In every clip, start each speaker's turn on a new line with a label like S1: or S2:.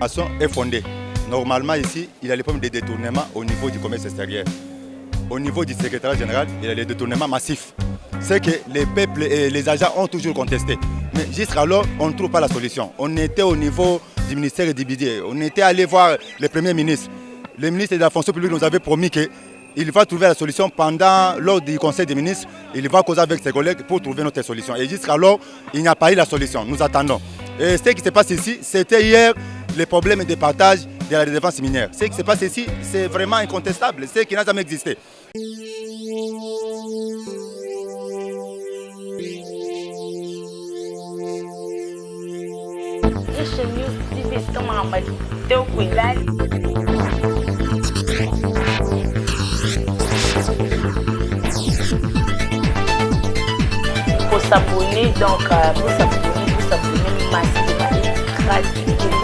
S1: L'action est fondée. Normalement ici, il y a les problèmes de détournement au niveau du commerce extérieur. Au niveau du secrétariat général, il y a les détournements massifs. C'est que les peuples et les agents ont toujours contesté. Mais jusqu'alors, on ne trouve pas la solution. On était au niveau du ministère du budget. On était allé voir le Premier ministre. Le ministre de la fonction publique nous avait promis qu'il va trouver la solution lors du conseil des ministres. Il va causer avec ses collègues pour trouver notre solution. Et jusqu'alors, il n'y a pas eu la solution. Nous attendons. Et ce qui se passe ici, c'était hier les problèmes de partage de la redevance minière. Ce qui se passe ici, c'est vraiment incontestable. C'est ce qui n'a jamais existé.
S2: Pour s'abonner, donc pour s'abonner massivement gratuitement.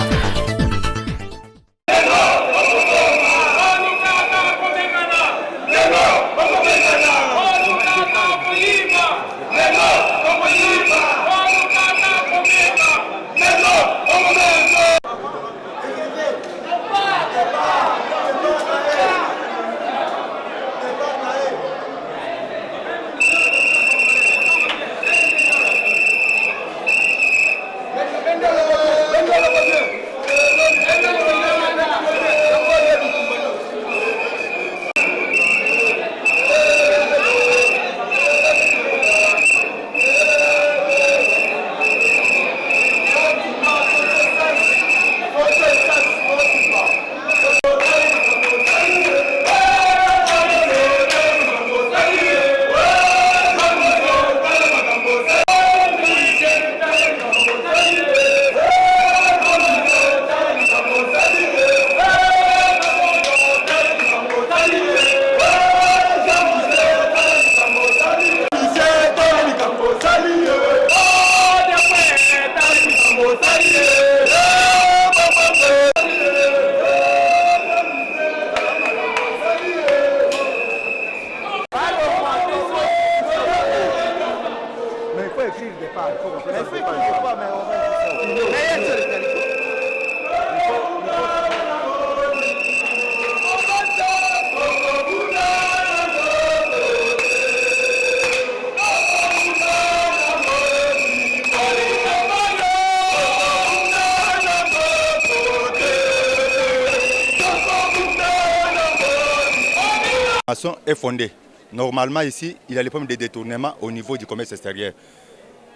S1: L'action est fondée. Normalement ici, il y a les problèmes de détournement au niveau du commerce extérieur.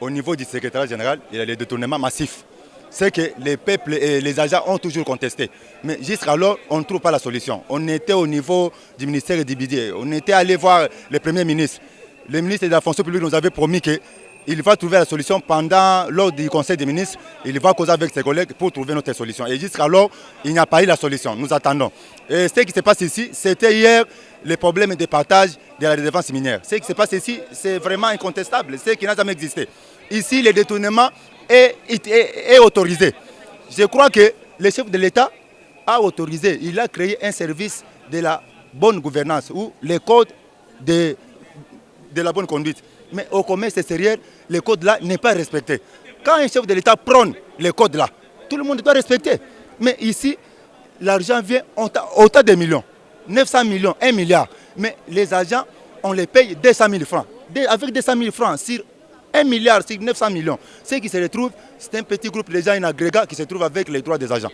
S1: Au niveau du secrétariat général, il y a les détournements massifs. C'est que les peuples et les agents ont toujours contesté. Mais jusqu'alors, on ne trouve pas la solution. On était au niveau du ministère du budget. On était allé voir le Premier ministre. Le ministre de la fonction publique nous avait promis qu'il va trouver la solution lors du conseil des ministres. Il va causer avec ses collègues pour trouver notre solution. Et jusqu'alors, il n'y a pas eu la solution. Nous attendons. Et ce qui se passe ici, c'était hier les problèmes de partage de la redevance minière. Ce qui se passe ici, c'est vraiment incontestable. C'est ce qui n'a jamais existé. Ici, le détournement est autorisé. Je crois que le chef de l'État a autorisé, il a créé un service de la bonne gouvernance ou les codes de la bonne conduite. Mais au commerce extérieur, le code-là n'est pas respecté. Quand un chef de l'État prône le code-là, tout le monde doit respecter. Mais ici, l'argent vient autant de millions. 900 millions, 1 milliard. Mais les agents, on les paye 200 000 francs. Avec 200 000 francs sur 1 milliard, sur 900 millions. Ceux qui se retrouvent, c'est un petit groupe de gens, un agrégat qui se trouve avec les droits des agents.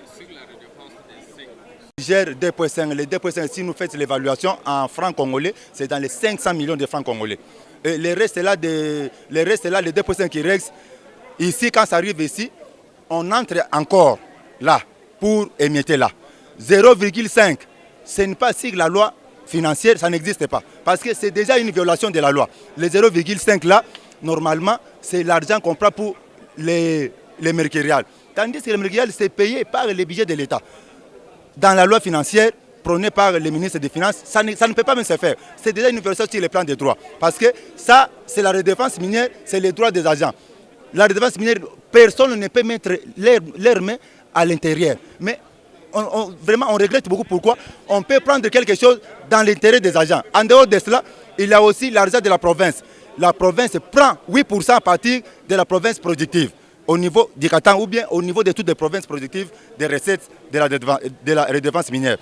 S1: Gère 2,5. Les 2,5, si nous faites l'évaluation en francs congolais, c'est dans les 500 millions de francs congolais. Et les restes là, les 2,5 qui restent, ici, quand ça arrive ici, on entre encore là, pour émietter là. 0,5. Ce n'est pas sur la loi financière, ça n'existe pas. Parce que c'est déjà une violation de la loi. Les 0,5 là, normalement, c'est l'argent qu'on prend pour les mercuriales. Tandis que les mercuriales, c'est payé par le budget de l'État. Dans la loi financière, prônée par le ministre des Finances, ça ne peut pas même se faire. C'est déjà une violation sur le plan des droits. Parce que ça, c'est la redevance minière, c'est les droits des agents. La redevance minière, personne ne peut mettre leurs mains à l'intérieur. Mais vraiment, on regrette beaucoup pourquoi on peut prendre quelque chose dans l'intérêt des agents. En dehors de cela, il y a aussi l'argent de la province. La province prend 8% à partir de la province productive. au niveau du Katan ou bien au niveau de toutes les provinces productives des recettes de la redevance minière.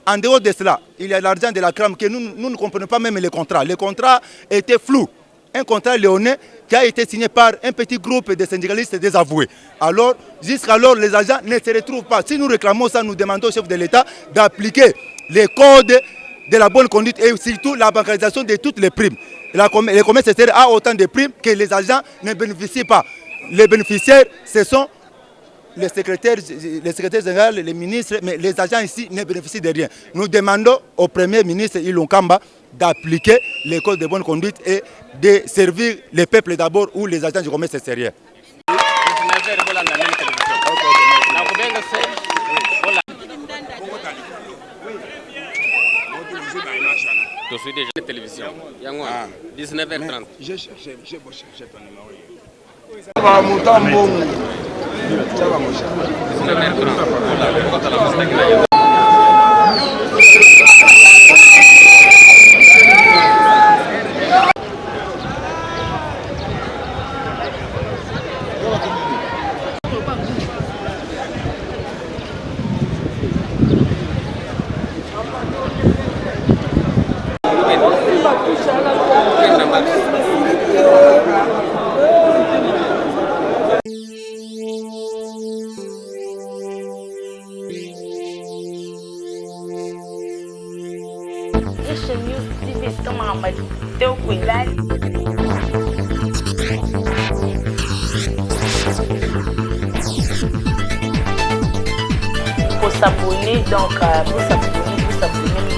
S1: En dehors de cela, il y a l'argent de la CRAM que nous ne comprenons pas même les contrats. Les contrats étaient flous. Un contrat léonais qui a été signé par un petit groupe de syndicalistes désavoués. Alors, jusqu'alors, les agents ne se retrouvent pas. Si nous réclamons ça, nous demandons au chef de l'État d'appliquer les codes de la bonne conduite et surtout la bancarisation de toutes les primes. Le commerce extérieur a autant de primes que les agents ne bénéficient pas. Les bénéficiaires, ce sont les secrétaires généraux, les ministres, mais les agents ici ne bénéficient de rien. Nous demandons au Premier ministre Ilon Kamba d'appliquer les codes de bonne conduite et de servir les peuples d'abord ou les agents du commerce extérieur.
S3: Je suis déjà à la télévision. 19h30.
S4: J'ai cherché ton numéro.
S2: Pour s'abonner, donc pour s'abonner,